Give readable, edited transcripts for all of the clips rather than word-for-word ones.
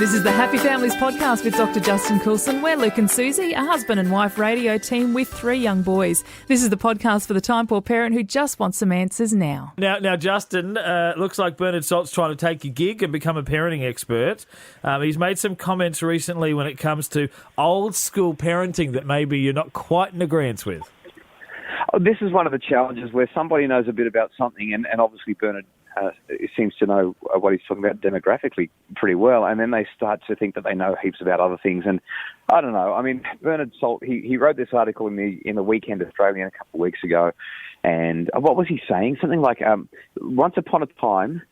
This is the Happy Families podcast with Dr Justin Coulson. We're Luke and Susie, a husband and wife radio team with 3 young boys. This is the podcast for the time-poor parent who just wants some answers now. Now, Justin, looks like Bernard Salt's trying to take your gig and become a parenting expert. He's made some comments recently when it comes to old school parenting that maybe you're not quite in agreement with. This is one of the challenges where somebody knows a bit about something, and obviously Bernard seems to know what he's talking about demographically pretty well, and then they start to think that they know heaps about other things. And I don't know. I mean, Bernard Salt, he wrote this article in the Weekend Australian a couple of weeks ago, and what was he saying? Something like, once upon a time,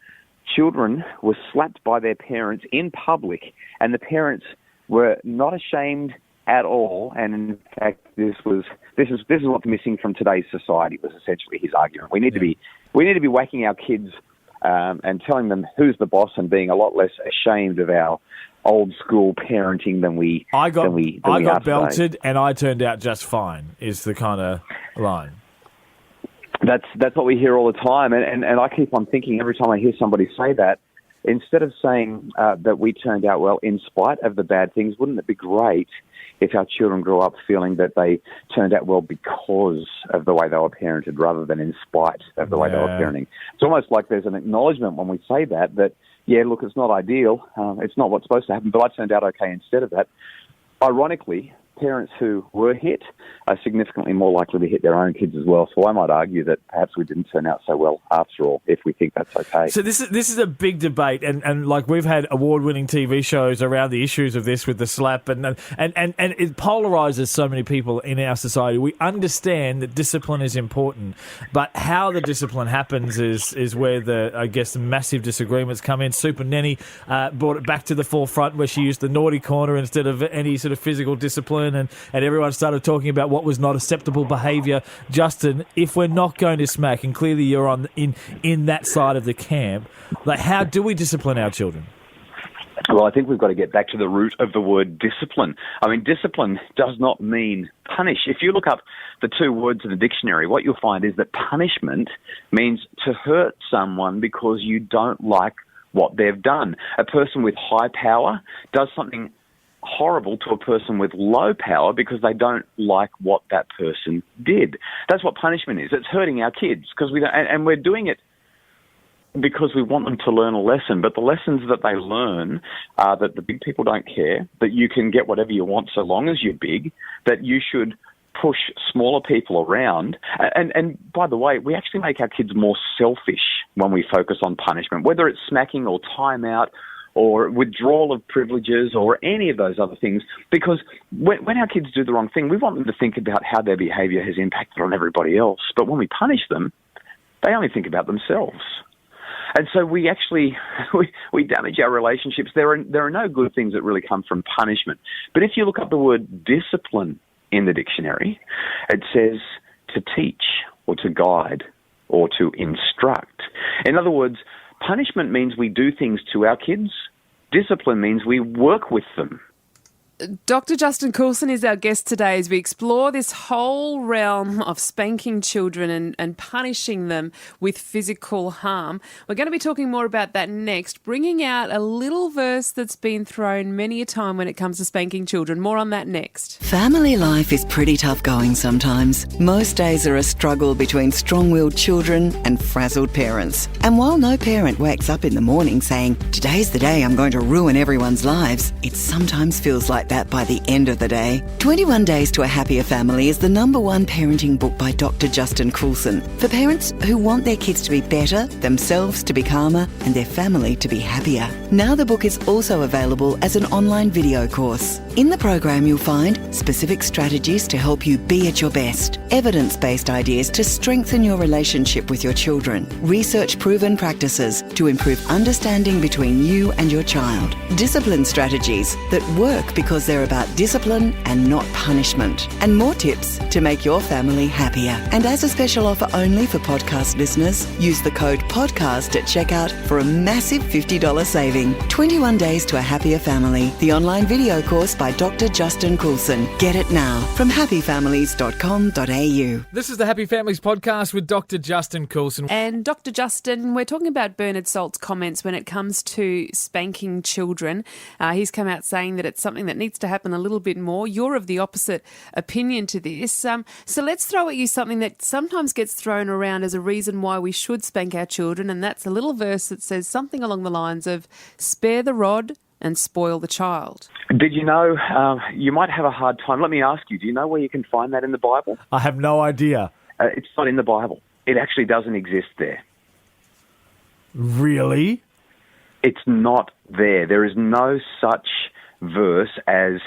children were slapped by their parents in public, and the parents were not ashamed at all. And in fact, this is what's missing from today's society. Was essentially his argument. We need to be whacking our kids and telling them who's the boss, and being a lot less ashamed of our old school parenting than we. I got belted today. and I turned out just fine. Is the kind of line. That's what we hear all the time, and I keep on thinking every time I hear somebody say that, instead of saying that we turned out well in spite of the bad things, wouldn't it be great if our children grew up feeling that they turned out well because of the way they were parented rather than in spite of the way they were parenting? It's almost like there's an acknowledgement when we say that, yeah, look, it's not ideal, it's not what's supposed to happen, but I turned out okay instead of that. Ironically, parents who were hit are significantly more likely to hit their own kids as well. So I might argue that perhaps we didn't turn out so well after all, if we think that's okay. So this is a big debate, and like we've had award-winning TV shows around the issues of this with the slap, and it polarises so many people in our society. We understand that discipline is important, but how the discipline happens is where the massive disagreements come in. Super Nanny brought it back to the forefront, where she used the naughty corner instead of any sort of physical discipline. And everyone started talking about what was not acceptable behaviour. Justin, if we're not going to smack, and clearly you're in that side of the camp, like, how do we discipline our children? Well, I think we've got to get back to the root of the word discipline. I mean, discipline does not mean punish. If you look up the 2 words in the dictionary, what you'll find is that punishment means to hurt someone because you don't like what they've done. A person with high power does something horrible to a person with low power because they don't like what that person did. That's what punishment is. It's hurting our kids because and we're doing it because we want them to learn a lesson. But the lessons that they learn are that the big people don't care, that you can get whatever you want so long as you're big, that you should push smaller people around. And by the way, we actually make our kids more selfish when we focus on punishment, whether it's smacking or timeout or withdrawal of privileges or any of those other things, because when our kids do the wrong thing, we want them to think about how their behaviour has impacted on everybody else. But when we punish them, they only think about themselves. And so we actually we damage our relationships. There are no good things that really come from punishment. But if you look up the word discipline in the dictionary, it says to teach or to guide or to instruct. In other words, punishment means we do things to our kids. Discipline means we work with them. Dr Justin Coulson is our guest today as we explore this whole realm of spanking children and punishing them with physical harm. We're going to be talking more about that next, bringing out a little verse that's been thrown many a time when it comes to spanking children. More on that next. Family life is pretty tough going sometimes. Most days are a struggle between strong-willed children and frazzled parents. And while no parent wakes up in the morning saying, "Today's the day I'm going to ruin everyone's lives," it sometimes feels like that by the end of the day. 21 Days to a Happier Family is the #1 parenting book by Dr Justin Coulson for parents who want their kids to be better, themselves to be calmer, and their family to be happier. Now the book is also available as an online video course. In the program you'll find specific strategies to help you be at your best, evidence-based ideas to strengthen your relationship with your children, research-proven practices to improve understanding between you and your child, discipline strategies that work because they're about discipline and not punishment, and more tips to make your family happier. And as a special offer only for podcast listeners, use the code PODCAST at checkout for a massive $50 saving. parenting. 21 Days to a Happier Family. The online video course by Dr Justin Coulson. Get it now from happyfamilies.com.au. This is the Happy Families podcast with Dr Justin Coulson. And Dr. Justin, we're talking about Bernard Salt's comments when it comes to spanking children. He's come out saying that it's something that needs to happen a little bit more. You're of the opposite opinion to this. So let's throw at you something that sometimes gets thrown around as a reason why we should spank our children, and that's a little verse that says something along the lines of, spare the rod and spoil the child. Did you know, you might have a hard time. Let me ask you, do you know where you can find that in the Bible? I have no idea. It's not in the Bible. It actually doesn't exist there. Really? It's not there. There is no such verse as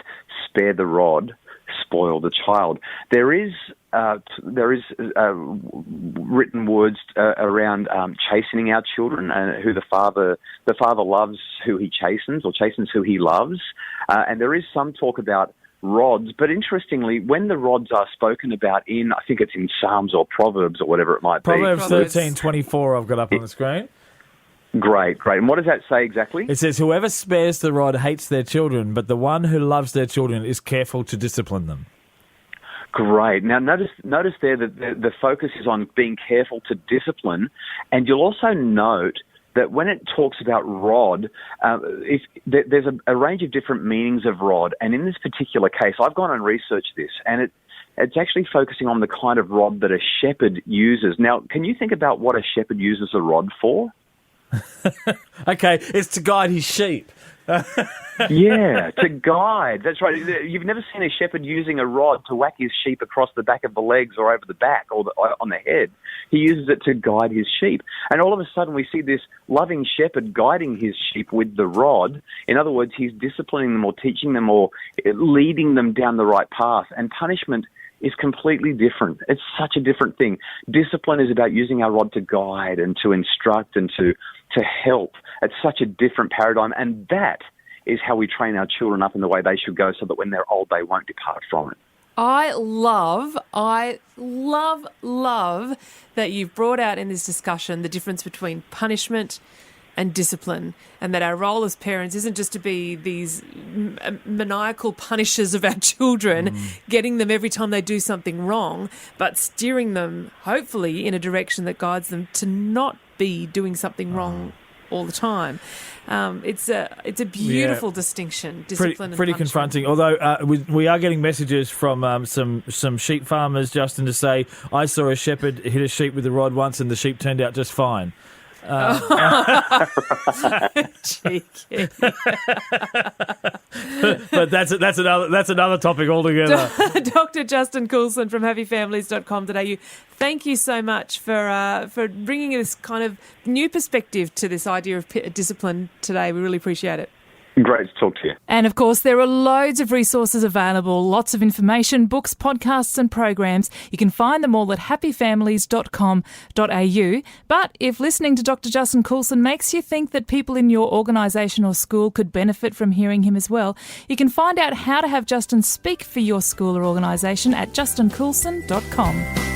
spare the rod, spoil the child. There is written words around chastening our children, who the father loves who he chastens, or chastens who he loves, and there is some talk about rods. But interestingly, when the rods are spoken about I think it's in Psalms or Proverbs or whatever it might be. Proverbs 13:24 I've got up on the screen. Great. And what does that say exactly? It says, whoever spares the rod hates their children, but the one who loves their children is careful to discipline them. Great. Now, notice there that the focus is on being careful to discipline, and you'll also note that when it talks about rod, there's a range of different meanings of rod, and in this particular case, I've gone and researched this, and it's actually focusing on the kind of rod that a shepherd uses. Now, can you think about what a shepherd uses a rod for? Okay, it's to guide his sheep. Yeah, to guide. That's right. You've never seen a shepherd using a rod to whack his sheep across the back of the legs or over the back or on the head. He uses it to guide his sheep. And all of a sudden we see this loving shepherd guiding his sheep with the rod. In other words, he's disciplining them or teaching them or leading them down the right path. And punishment is completely different. It's such a different thing. Discipline is about using our rod to guide and to instruct and to help. It's such a different paradigm, and that is how we train our children up in the way they should go, so that when they're old, they won't depart from it. I love that you've brought out in this discussion the difference between punishment and discipline, and that our role as parents isn't just to be these maniacal punishers of our children, getting them every time they do something wrong, but steering them, hopefully, in a direction that guides them to not be doing something wrong all the time. It's a beautiful distinction, discipline and pretty punishment. confronting. Although we are getting messages from some sheep farmers, Justin, to say, I saw a shepherd hit a sheep with a rod once and the sheep turned out just fine. Cheeky. But that's another topic altogether. Dr Justin Coulson from happyfamilies.com.au. Thank you so much for bringing this kind of new perspective to this idea of discipline today. We really appreciate it. Great to talk to you. And of course, there are loads of resources available, lots of information, books, podcasts and programs. You can find them all at happyfamilies.com.au. But if listening to Dr Justin Coulson makes you think that people in your organisation or school could benefit from hearing him as well, you can find out how to have Justin speak for your school or organisation at justincoulson.com.